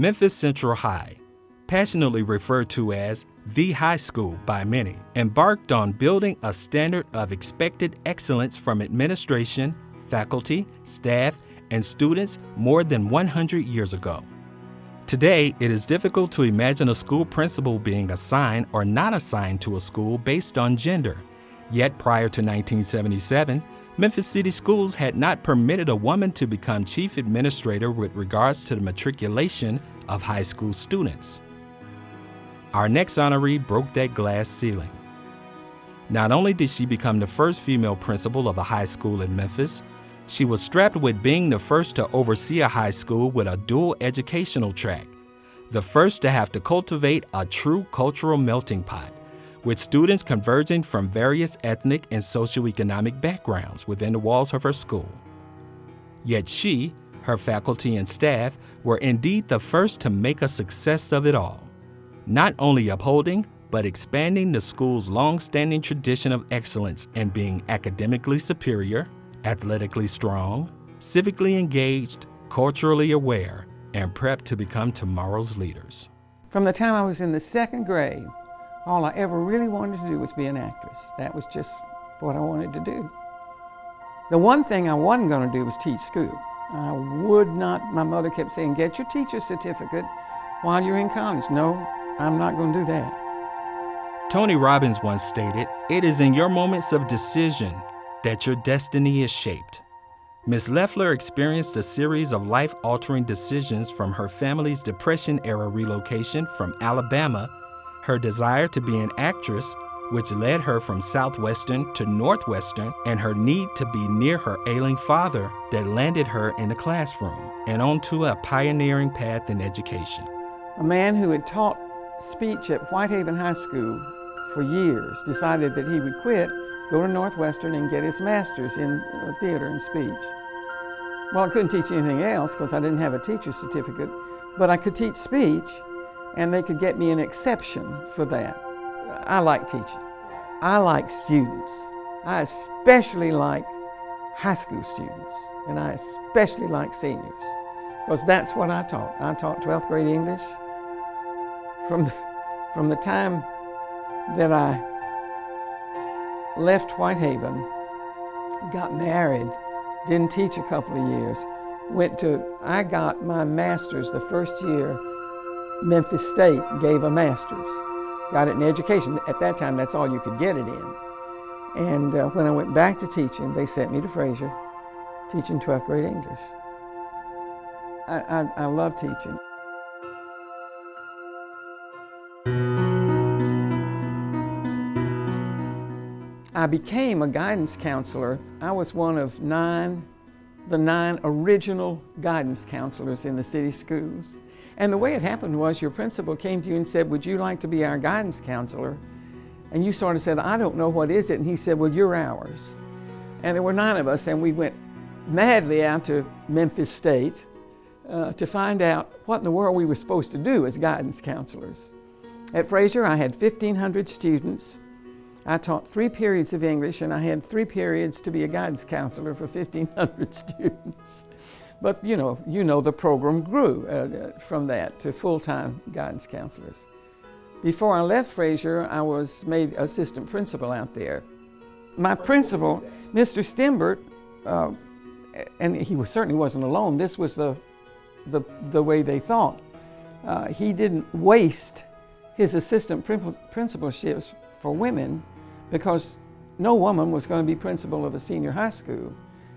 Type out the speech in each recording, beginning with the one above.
Memphis Central High, passionately referred to as the high school by many, embarked on building a standard of expected excellence from administration, faculty, staff, and students more than 100 years ago. Today, it is difficult to imagine a school principal being assigned or not assigned to a school based on gender. Yet prior to 1977, Memphis City Schools had not permitted a woman to become chief administrator with regards to the matriculation of high school students. Our next honoree broke that glass ceiling. Not only did she become the first female principal of a high school in Memphis, she was strapped with being the first to oversee a high school with a dual educational track, the first to have to cultivate a true cultural melting pot, with students converging from various ethnic and socioeconomic backgrounds within the walls of her school. Yet she, her faculty and staff, were indeed the first to make a success of it all, not only upholding, but expanding the school's long-standing tradition of excellence in being academically superior, athletically strong, civically engaged, culturally aware, and prepped to become tomorrow's leaders. From the time I was in the second grade, all I ever really wanted to do was be an actress. That was just what I wanted to do. The one thing I wasn't going to do was teach school. I would not, my mother kept saying, get your teacher's certificate while you're in college. No, I'm not going to do that. Tony Robbins once stated, "It is in your moments of decision that your destiny is shaped." Ms. Leffler experienced a series of life-altering decisions, from her family's Depression-era relocation from Alabama, her desire to be an actress, which led her from Southwestern to Northwestern, and her need to be near her ailing father that landed her in the classroom, and onto a pioneering path in education. A man who had taught speech at Whitehaven High School for years decided that he would quit, go to Northwestern, and get his master's in theater and speech. Well, I couldn't teach anything else because I didn't have a teacher's certificate, but I could teach speech, and they could get me an exception for that. I like teaching. I like students. I especially like high school students, and I especially like seniors, because that's what I taught. I taught 12th grade English. From the time that I left Whitehaven, got married, didn't teach a couple of years, I got my master's the first year Memphis State gave a master's. Got it in education. At that time, that's all you could get it in. And when I went back to teaching, they sent me to Fraser, teaching 12th grade English. I love teaching. I became a guidance counselor. I was one of the nine original guidance counselors in the city schools. And the way it happened was your principal came to you and said, would you like to be our guidance counselor? And you sort of said, I don't know, what is it? And he said, well, you're ours. And there were 9 of us, and we went madly out to Memphis State to find out what in the world we were supposed to do as guidance counselors. At Fraser, I had 1,500 students. I taught 3 periods of English, and I had 3 periods to be a guidance counselor for 1,500 students. But you know the program grew from that to full-time guidance counselors. Before I left Fraser, I was made assistant principal out there. My principal, Mr. Stimbert, and he certainly wasn't alone, this was the way they thought. He didn't waste his assistant principalships for women, because no woman was going to be principal of a senior high school.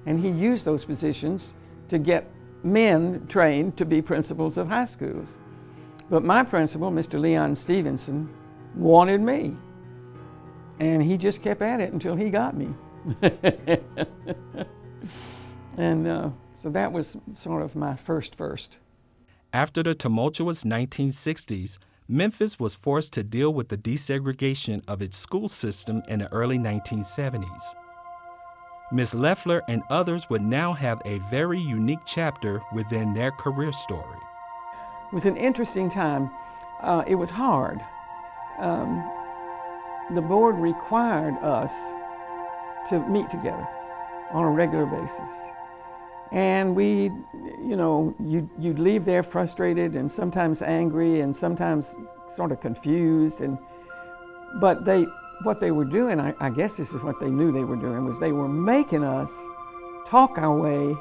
And he used those positions to get men trained to be principals of high schools. But my principal, Mr. Leon Stevenson, wanted me. And he just kept at it until he got me. And so that was sort of my first. After the tumultuous 1960s, Memphis was forced to deal with the desegregation of its school system in the early 1970s. Ms. Leffler and others would now have a very unique chapter within their career story. It was an interesting time. It was hard. The board required us to meet together on a regular basis. And you'd leave there frustrated and sometimes angry and sometimes sort of confused. But what they were doing, I guess this is what they knew they were doing, was they were making us talk our way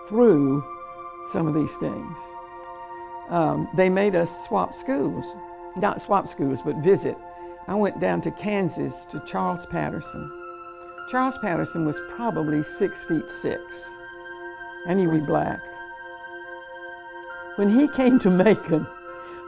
through some of these things. They made us swap schools, not swap schools, but visit. I went down to Kansas to Charles Patterson. Charles Patterson was probably 6'6", and he was black. When he came to Macon,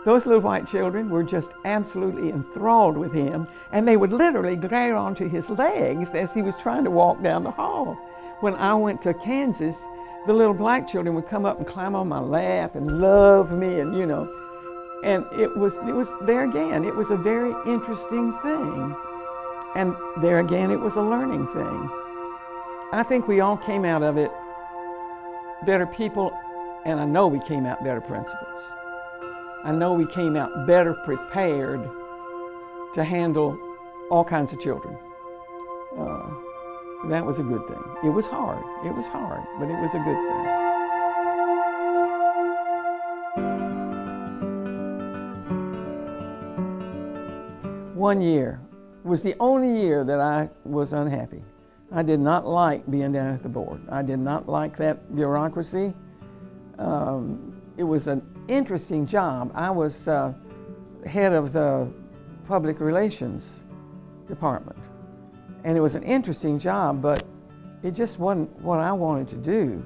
those little white children were just absolutely enthralled with him, and they would literally grab onto his legs as he was trying to walk down the hall. When I went to Kansas, the little black children would come up and climb on my lap and love me, and it was there again. It was a very interesting thing, and there again, it was a learning thing. I think we all came out of it better people, and I know we came out better principals. I know we came out better prepared to handle all kinds of children. That was a good thing. It was hard, but it was a good thing. One year was the only year that I was unhappy. I did not like being down at the board. I did not like that bureaucracy. It was an interesting job. I was head of the public relations department. And it was an interesting job, but it just wasn't what I wanted to do.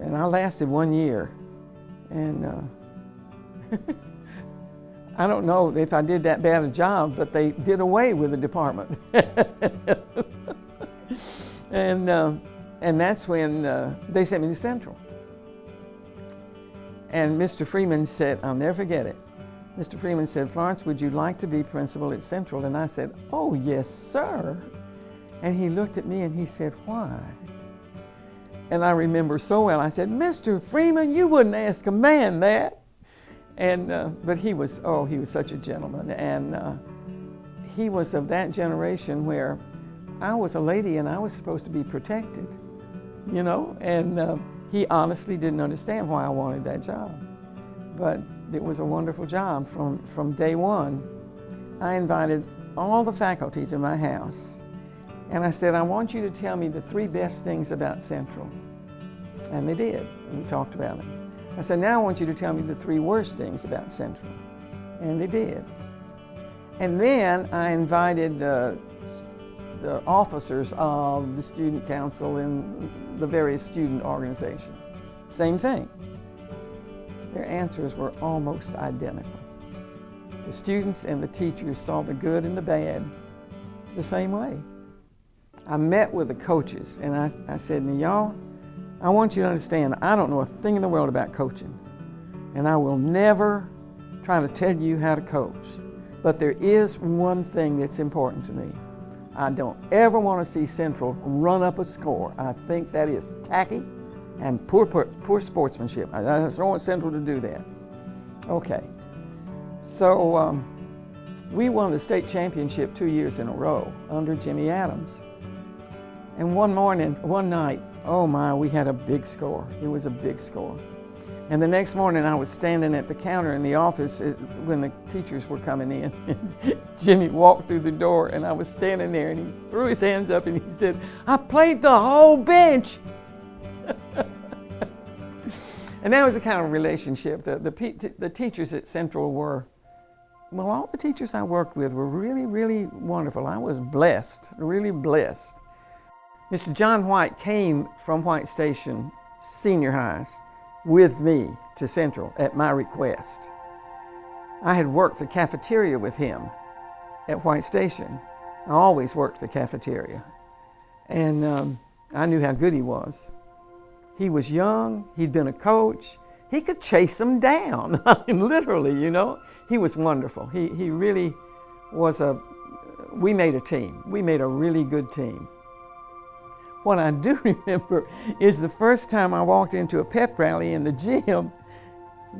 And I lasted 1 year. And I don't know if I did that bad a job, but they did away with the department. And that's when they sent me to Central. And Mr. Freeman said, I'll never forget it. Mr. Freeman said, Florence, would you like to be principal at Central? And I said, oh, yes, sir. And he looked at me and he said, why? And I remember so well, I said, Mr. Freeman, you wouldn't ask a man that. And, but he was such a gentleman. And he was of that generation where I was a lady and I was supposed to be protected, and he honestly didn't understand why I wanted that job. But it was a wonderful job from day one. I invited all the faculty to my house, and I said, I want you to tell me the 3 best things about Central. And they did. We talked about it. I said, now I want you to tell me the 3 worst things about Central. And they did. And then I invited the officers of the student council and the various student organizations. Same thing. Their answers were almost identical. The students and the teachers saw the good and the bad the same way. I met with the coaches and I said, now y'all, I want you to understand, I don't know a thing in the world about coaching, and I will never try to tell you how to coach. But there is one thing that's important to me. I don't ever want to see Central run up a score. I think that is tacky and poor sportsmanship. I just don't want Central to do that. Okay, so we won the state championship 2 years in a row under Jimmy Adams. And one night, oh my, we had a big score. It was a big score. And the next morning I was standing at the counter in the office when the teachers were coming in. Jimmy walked through the door and I was standing there and he threw his hands up and he said, I played the whole bench. And that was the kind of relationship. The teachers at Central were, well, all the teachers I worked with were really, really wonderful. I was blessed, really blessed. Mr. John White came from White Station Senior Highs with me to Central at my request. I had worked the cafeteria with him at White Station. I always worked the cafeteria. And I knew how good he was. He was young, he'd been a coach, he could chase them down, I mean, literally, He was wonderful. He really was we made a team. We made a really good team. What I do remember is the first time I walked into a pep rally in the gym,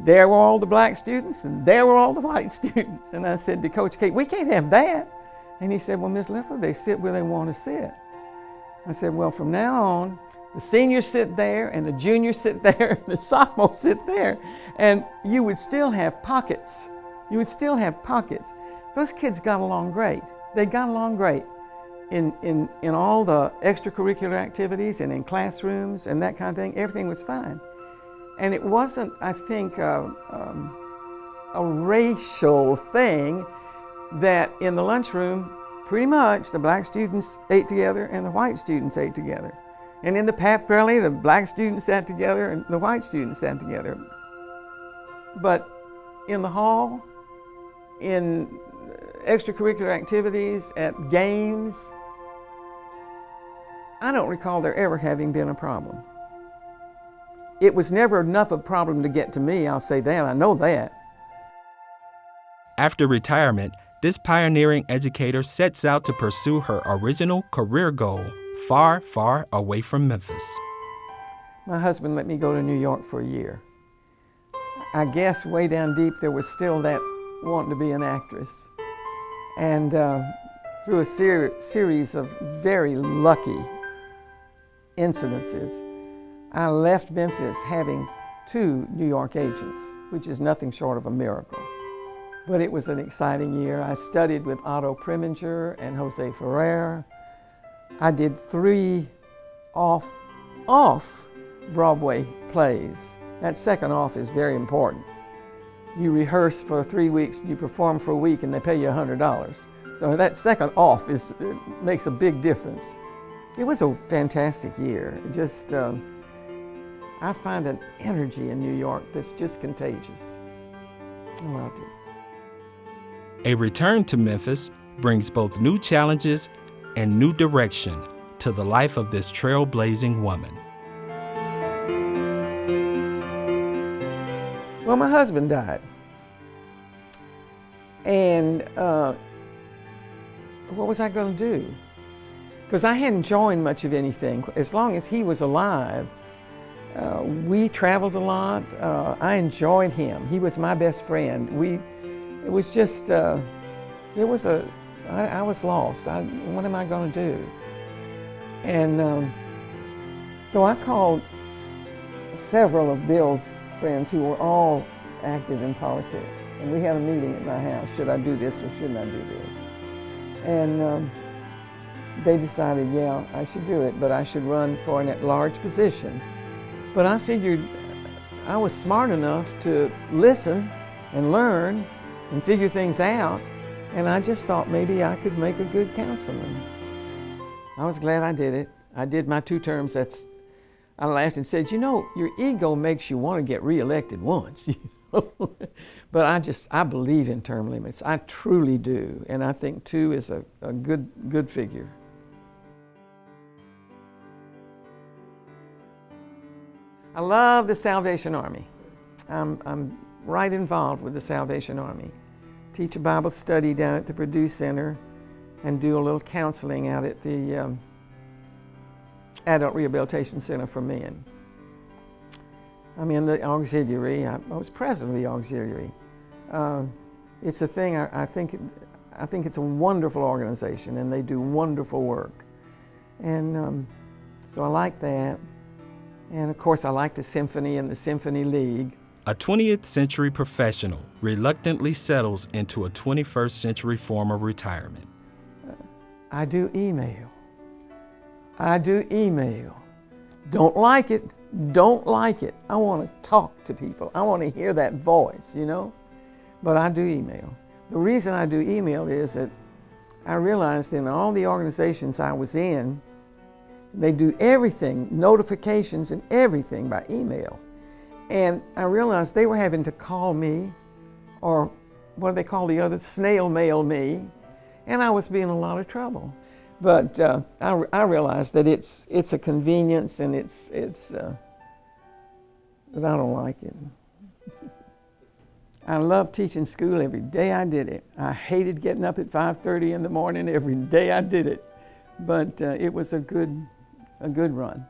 there were all the black students and there were all the white students. And I said to Coach Kate, we can't have that. And he said, well, Miss Leffler, they sit where they want to sit. I said, well, from now on, The seniors sit there, and the juniors sit there, and the sophomores sit there, and you would still have pockets. You would still have pockets. Those kids got along great. They got along great in all the extracurricular activities and in classrooms and that kind of thing. Everything was fine. And it wasn't, I think, a racial thing that in the lunchroom, pretty much the black students ate together and the white students ate together. And in the pap rally, the black students sat together and the white students sat together. But in the hall, in extracurricular activities, at games, I don't recall there ever having been a problem. It was never enough of a problem to get to me, I'll say that, I know that. After retirement, this pioneering educator sets out to pursue her original career goal, far, far away from Memphis. My husband let me go to New York for a year. I guess way down deep there was still that wanting to be an actress. And through a series of very lucky incidences, I left Memphis having 2 New York agents, which is nothing short of a miracle. But it was an exciting year. I studied with Otto Preminger and Jose Ferrer. I did 3 off Broadway plays. That second off is very important. You rehearse for 3 weeks, you perform for a week, and they pay you $100. So that second off makes a big difference. It was a fantastic year. Just, I find an energy in New York that's just contagious. I loved it. A return to Memphis brings both new challenges and new direction to the life of this trailblazing woman. Well, my husband died. And what was I going to do? Because I hadn't joined much of anything. As long as he was alive, we traveled a lot. I enjoyed him. He was my best friend. It was just, I was lost. What am I going to do? And so I called several of Bill's friends who were all active in politics. And we had a meeting at my house. Should I do this or shouldn't I do this? And they decided, yeah, I should do it, but I should run for an at-large position. But I figured I was smart enough to listen and learn and figure things out, and I just thought maybe I could make a good councilman. I was glad I did it. I did my 2 terms. I laughed and said, you know, your ego makes you want to get reelected once. But I believe in term limits. I truly do, and I think 2 is a good figure. I love the Salvation Army. I'm right involved with the Salvation Army. Teach a Bible study down at the Purdue Center and do a little counseling out at the Adult Rehabilitation Center for Men. I'm in the auxiliary. I was president of the auxiliary. It's a thing, I think it's a wonderful organization and they do wonderful work. And so I like that. And of course I like the symphony and the Symphony League. A 20th century professional reluctantly settles into a 21st century form of retirement. I do email. Don't like it. I want to talk to people. I want to hear that voice, you know? But I do email. The reason I do email is that I realized in all the organizations I was in, they do everything, notifications and everything by email. And I realized they were having to call me, or what do they call the other, snail mail me, and I was being in a lot of trouble. But I realized that it's a convenience, and but I don't like it. I loved teaching school every day I did it. I hated getting up at 5:30 in the morning every day I did it, but it was a good run.